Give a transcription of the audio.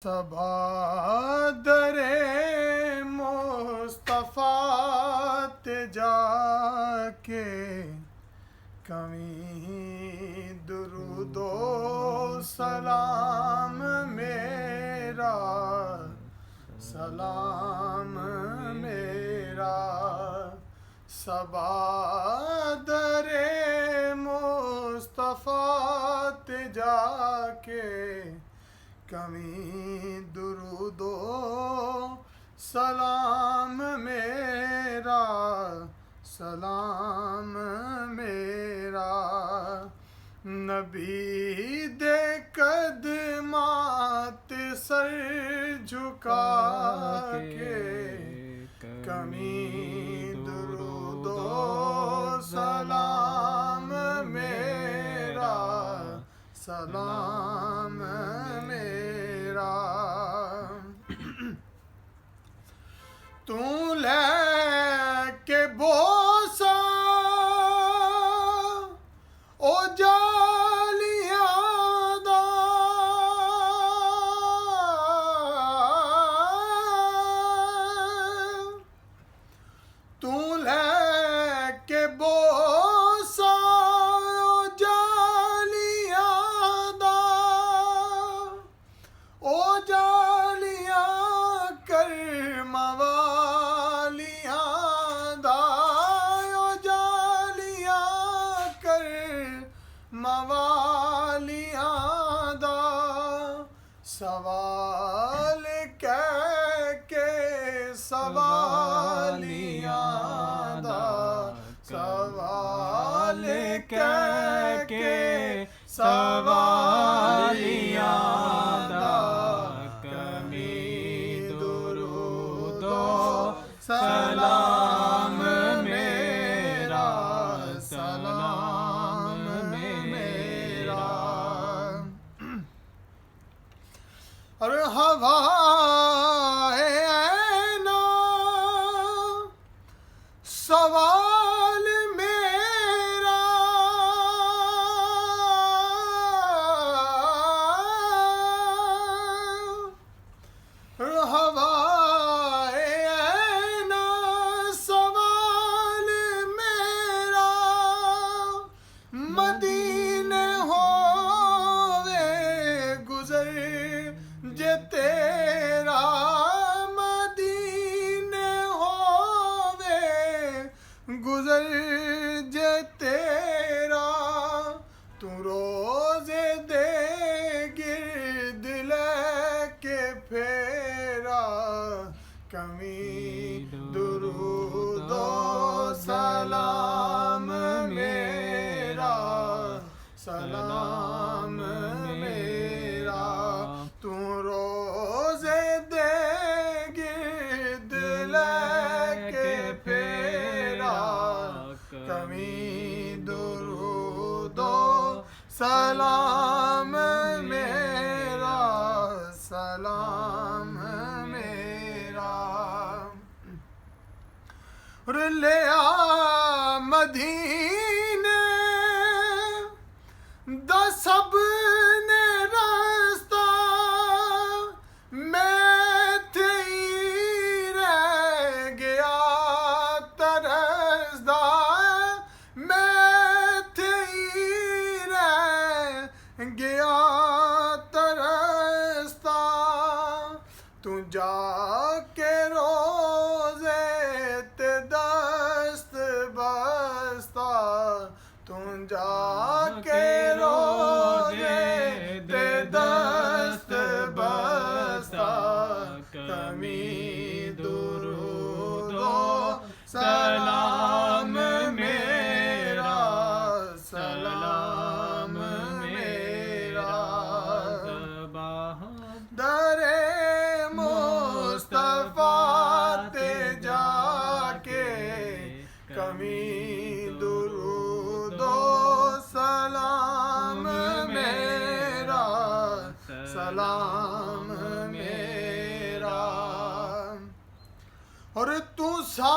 सबा दरे मुस्तफ़ा ते जाके कमी दुरूदो सलाम मेरा सलाम मेरा सबा दरे मुस्तफ़ा ते जाके कमी दुरूदो सलाम मेरा सलाम मेरा नबी दे कदमात सर झुका के कमी दुरूदो सलाम मेरा सलाम मेरा तू लेके बोसा ओ जालियां दा तू लेके बोसा मवालियां दा सवाल कह के सवालियां दा सवाल कह के सवालियां दा कमी दुरूदो सलाम मेरा सलाम मेरा और हवा ना सवाल मेरा हवा ना सवाल मेरा मदीने होवे गुजर जे तेरा मदीने होवे गुजर जे तेरा तू रोज़े दे गिर्द लेके फेरा कमी दुरूदो सलाम मेरा सलाम मेरा तू रोज़े दे गिर्द लेके फेरा कमी दुरूदो सलाम मेरा सलाम मेरा ले आ मदीने दा सब ने रास्ता मैं थे रह गया तरसदा मैं थे रह गया तरसदा तू जाके रोज़े ते दस्त बस्ता तू जाके रोज़े ते दस्त बस्ता कमी दुरूदो सलाम मेरा सलाम मेरा दरे मुस्तफ़ा ते जाके कमी दुरूदो सलाम मेरा सलाम मेरा और तू सा